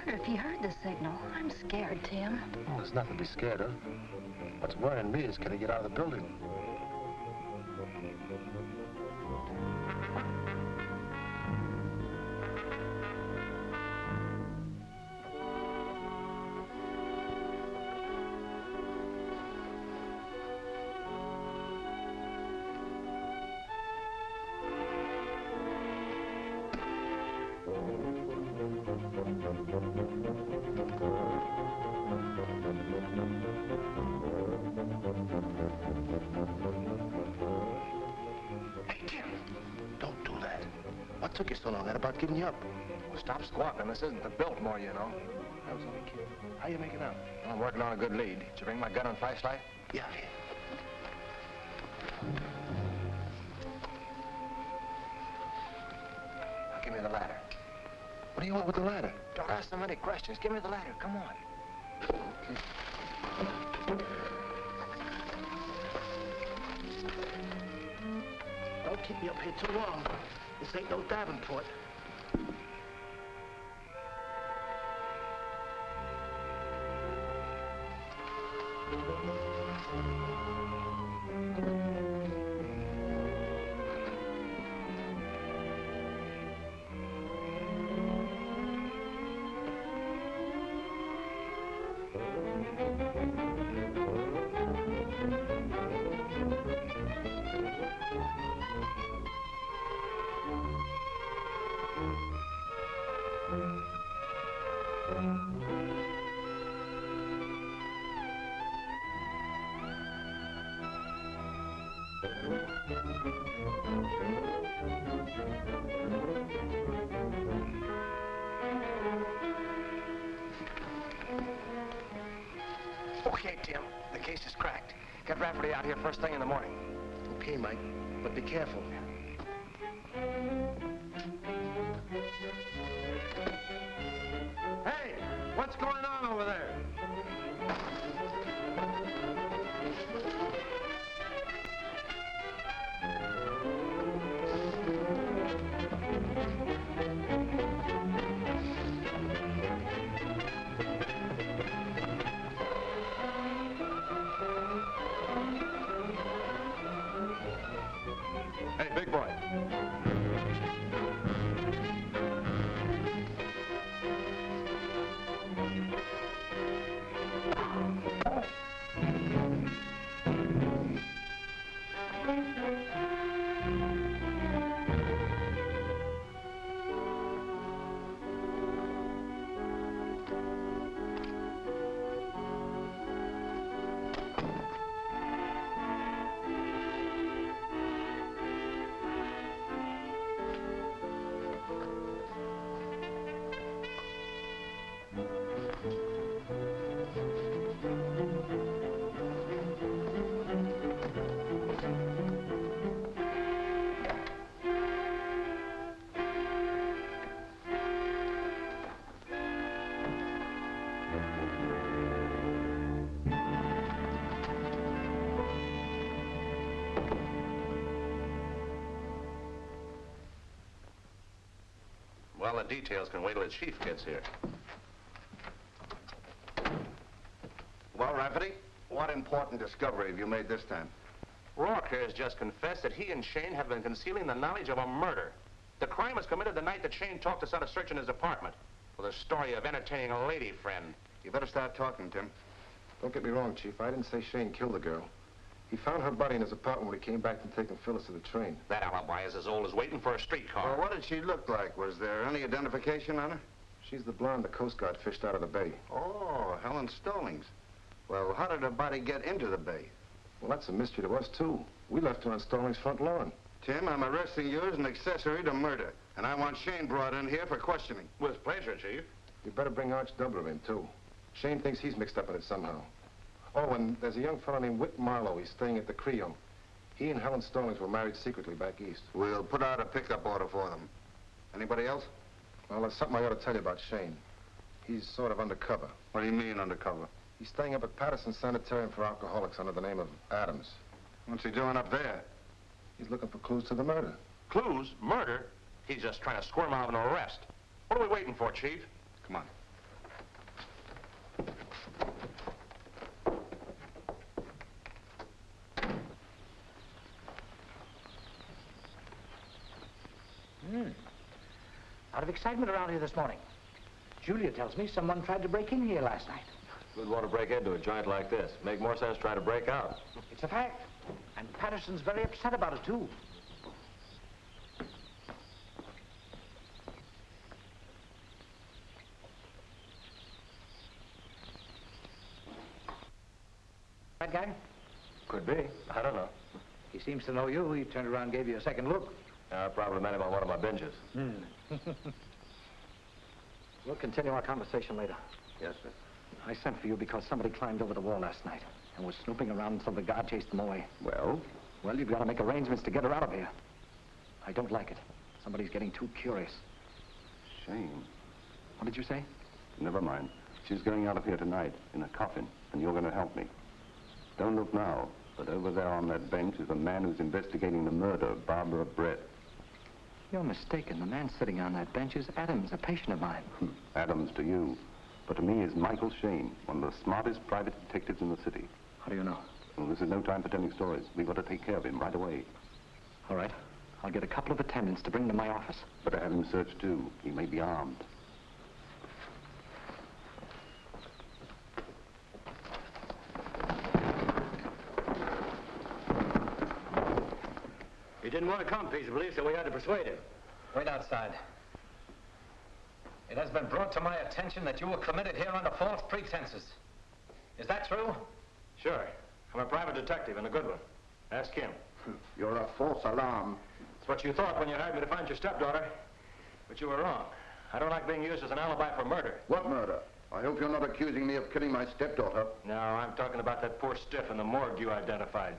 If he heard the signal, I'm scared, Tim. Well, there's nothing to be scared of. What's worrying me is can he get out of the building? What took you so long? That about giving you up? Well, stop squawking. This isn't the Biltmore, you know. I was only kidding. How you making out? Well, I'm working on a good lead. Did you bring my gun and flashlight? Yeah, here. Now, give me the ladder. What do you want with the ladder? Don't ask so many questions. Give me the ladder. Come on. Don't keep me up here too long. This ain't no Davenport. Okay, Tim. The case is cracked. Get Rafferty out here first thing in the morning. Okay, Mike, but be careful. Hey, what's going on over there? Hey, big boy. Well, the details can wait till the chief gets here. Well, Rafferty, what important discovery have you made this time? Rourke here has just confessed that he and Shayne have been concealing the knowledge of a murder. The crime was committed the night that Shayne talked us out of searching his apartment with a story of entertaining a lady friend. You better start talking, Tim. Don't get me wrong, Chief. I didn't say Shayne killed the girl. He found her body in his apartment when he came back from taking Phyllis to the train. That alibi is as old as waiting for a streetcar. Well, what did she look like? Was there any identification on her? She's the blonde the Coast Guard fished out of the bay. Oh, Helen Stallings. Well, how did her body get into the bay? Well, that's a mystery to us, too. We left her on Stallings' front lawn. Tim, I'm arresting you as an accessory to murder, and I want Shayne brought in here for questioning. With pleasure, Chief. You better bring Arch Doubler in, too. Shayne thinks he's mixed up in it somehow. Oh, and there's a young fellow named Whit Marlowe. He's staying at the Creole. He and Helen Stallings were married secretly back east. We'll put out a pickup order for them. Anybody else? Well, there's something I ought to tell you about Shayne. He's sort of undercover. What do you mean, undercover? He's staying up at Patterson Sanitarium for Alcoholics under the name of Adams. What's he doing up there? He's looking for clues to the murder. Clues? Murder? He's just trying to squirm out of an arrest. What are we waiting for, Chief? Come on. A lot of excitement around here this morning. Julia tells me someone tried to break in here last night. Who'd want to break into a joint like this? Make more sense try to break out. It's a fact. And Patterson's very upset about it, too. That guy? Could be. I don't know. He seems to know you. He turned around and gave you a second look. I probably met him on one of my binges. We'll continue our conversation later. Yes, sir. I sent for you because somebody climbed over the wall last night and was snooping around until the guard chased them away. Well? Well, you've got to make arrangements to get her out of here. I don't like it. Somebody's getting too curious. Shame. What did you say? Never mind. She's going out of here tonight in a coffin, and you're going to help me. Don't look now, but over there on that bench is a man who's investigating the murder of Barbara Brett. You're mistaken. The man sitting on that bench is Adams, a patient of mine. Adams to you, but to me is Michael Shayne, one of the smartest private detectives in the city. How do you know? Well, this is no time for telling stories. We've got to take care of him right away. All right. I'll get a couple of attendants to bring him to my office. Better have him searched, too. He may be armed. He didn't want to come peaceably, so we had to persuade him. Wait outside. It has been brought to my attention that you were committed here under false pretenses. Is that true? Sure. I'm a private detective and a good one. Ask him. You're a false alarm. It's what you thought when you hired me to find your stepdaughter. But you were wrong. I don't like being used as an alibi for murder. What murder? I hope you're not accusing me of killing my stepdaughter. No, I'm talking about that poor stiff in the morgue you identified.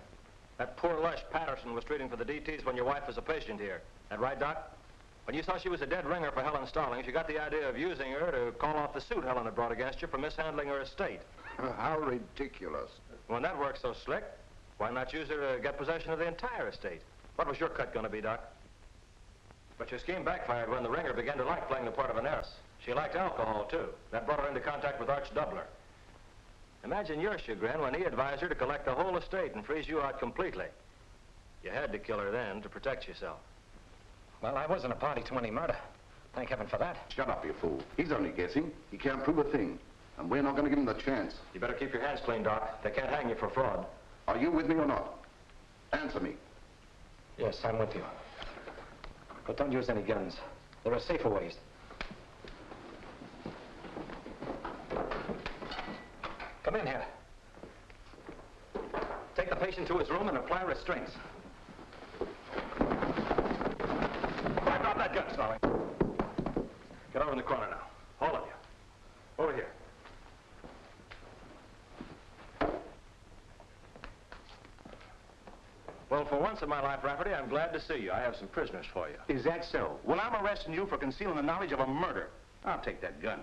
That poor lush Patterson was treating for the DTs when your wife was a patient here. That right, Doc? When you saw she was a dead ringer for Helen Stallings, you got the idea of using her to call off the suit Helen had brought against you for mishandling her estate. How ridiculous. When that works so slick, why not use her to get possession of the entire estate? What was your cut going to be, Doc? But your scheme backfired when the ringer began to like playing the part of a nurse. She liked alcohol, too. That brought her into contact with Arch Doubler. Imagine your chagrin when he advised her to collect the whole estate and freeze you out completely. You had to kill her then to protect yourself. Well, I wasn't a party to any murder. Thank heaven for that. Shut up, you fool. He's only guessing. He can't prove a thing. And we're not going to give him the chance. You better keep your hands clean, Doc. They can't hang you for fraud. Are you with me or not? Answer me. Yes, I'm with you. But don't use any guns. There are safer ways. Come in here. Take the patient to his room and apply restraints. Drop that gun, Stallings. Get over in the corner now. All of you. Over here. Well, for once in my life, Rafferty, I'm glad to see you. I have some prisoners for you. Is that so? Well, I'm arresting you for concealing the knowledge of a murder. I'll take that gun.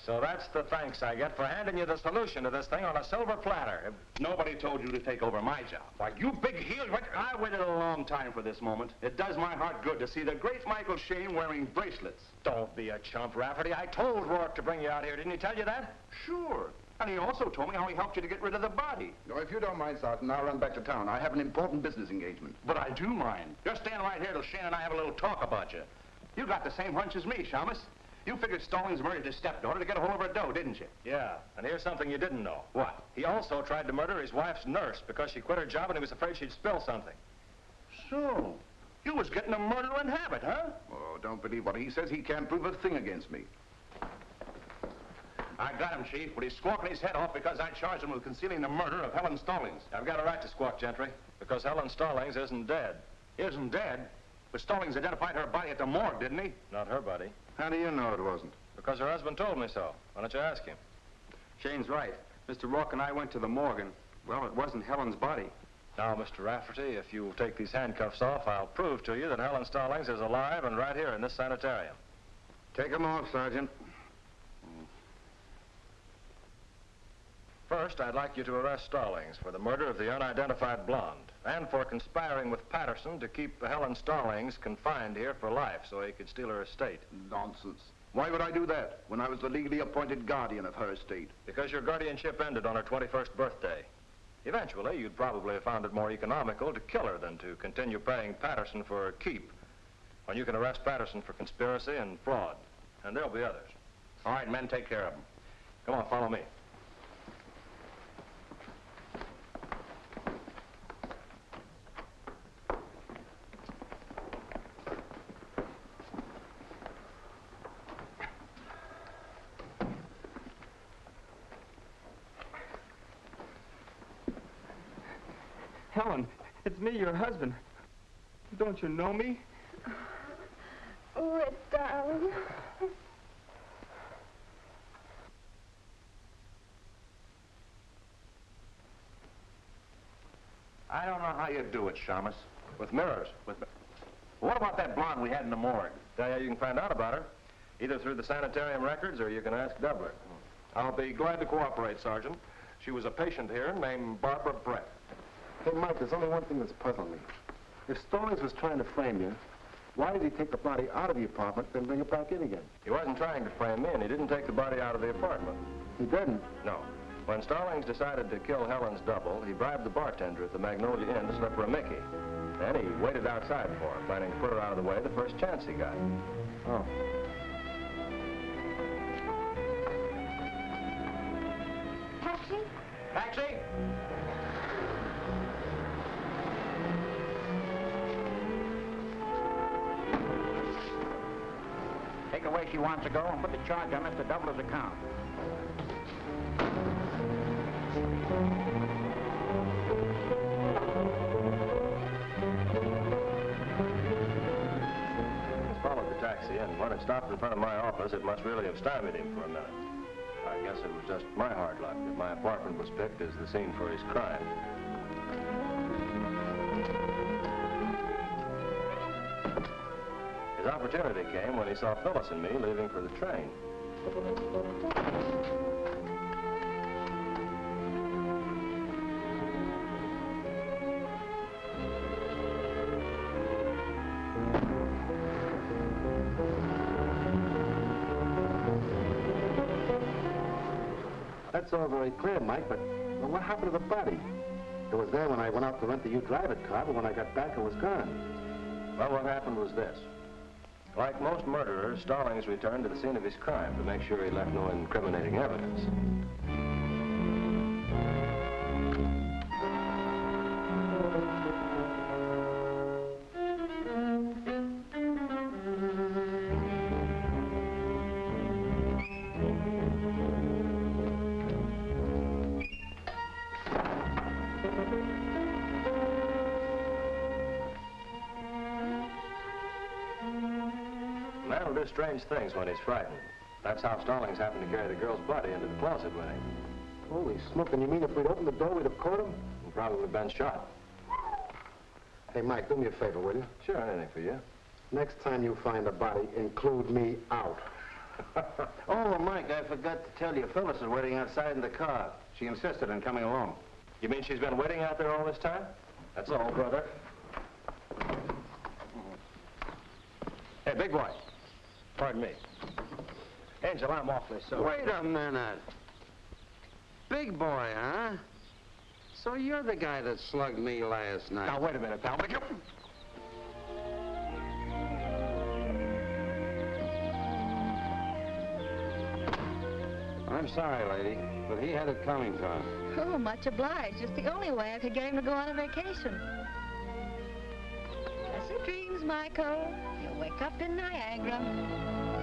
So that's the thanks I get for handing you the solution to this thing on a silver platter. Nobody told you to take over my job. Why, you big heel... I waited a long time for this moment. It does my heart good to see the great Michael Shayne wearing bracelets. Don't be a chump, Rafferty. I told Rourke to bring you out here. Didn't he tell you that? Sure. And he also told me how he helped you to get rid of the body. No, if you don't mind, Sergeant, I'll run back to town. I have an important business engagement. But I do mind. Just stand right here till Shayne and I have a little talk about you. You got the same hunch as me, Shamus. You figured Stallings murdered his stepdaughter to get a hold of her dough, didn't you? Yeah, and here's something you didn't know. What? He also tried to murder his wife's nurse because she quit her job and he was afraid she'd spill something. So, you was getting a murdering habit, huh? Oh, don't believe what he says. He can't prove a thing against me. I got him, Chief, but he's squawking his head off because I charged him with concealing the murder of Helen Stallings. I've got a right to squawk, Gentry, because Helen Stallings isn't dead. Isn't dead? But Stallings identified her body at the morgue, didn't he? Not her body. How do you know it wasn't? Because her husband told me so. Why don't you ask him? Shayne's right. Mr. Rourke and I went to the morgue, and, well, it wasn't Helen's body. Now, Mr. Rafferty, if you'll take these handcuffs off, I'll prove to you that Helen Stallings is alive and right here in this sanitarium. Take them off, Sergeant. First, I'd like you to arrest Stallings for the murder of the unidentified blonde and for conspiring with Patterson to keep Helen Stallings confined here for life so he could steal her estate. Nonsense. Why would I do that when I was the legally appointed guardian of her estate? Because your guardianship ended on her 21st birthday. Eventually, you'd probably have found it more economical to kill her than to continue paying Patterson for her keep. When you can arrest Patterson for conspiracy and fraud. And there'll be others. All right, men, take care of them. Come on, follow me. Helen, it's me, your husband. Don't you know me? Rick, darling. I don't know how you do it, Shamus. With mirrors. What about that blonde we had in the morgue? Yeah, you can find out about her. Either through the sanitarium records or you can ask Deborah. I'll be glad to cooperate, Sergeant. She was a patient here named Barbara Brett. Hey, Mike, there's only one thing that's puzzling me. If Stallings was trying to frame you, why did he take the body out of the apartment then bring it back in again? He wasn't trying to frame me, and he didn't take the body out of the apartment. He didn't? No. When Stallings decided to kill Helen's double, he bribed the bartender at the Magnolia Inn to slip her a Mickey. Then he waited outside for her, planning to put her out of the way the first chance he got. Oh. Taxi? Taxi? Take her where she wants to go and put the charge on us to double his account. Followed the taxi, and when it stopped in front of my office, it must really have stymied him for a minute. I guess it was just my hard luck that my apartment was picked as the scene for his crime. His opportunity came when he saw Phyllis and me leaving for the train. That's all very clear, Mike, but what happened to the body? It was there when I went out to rent the you-drive-it car, but when I got back, it was gone. Well, what happened was this. Like most murderers, Stallings returned to the scene of his crime to make sure he left no incriminating evidence. Man will do strange things when he's frightened. That's how Stallings happened to carry the girl's body into the closet with him. Holy smoke, and you mean if we'd opened the door, we'd have caught him? He'd probably been shot. Hey, Mike, do me a favor, will you? Sure, anything for you. Next time you find a body, include me out. Oh, Mike, I forgot to tell you, Phyllis is waiting outside in the car. She insisted on coming along. You mean she's been waiting out there all this time? That's all, brother. Hey, big boy. Pardon me. Angel, I'm awfully sorry. Wait a minute. Big boy, huh? So you're the guy that slugged me last night. Now, wait a minute, pal. I'm sorry, lady, but he had it coming to him. Oh, much obliged. It's the only way I could get him to go on a vacation. Blessed dreams, Michael. You'll wake up in Niagara.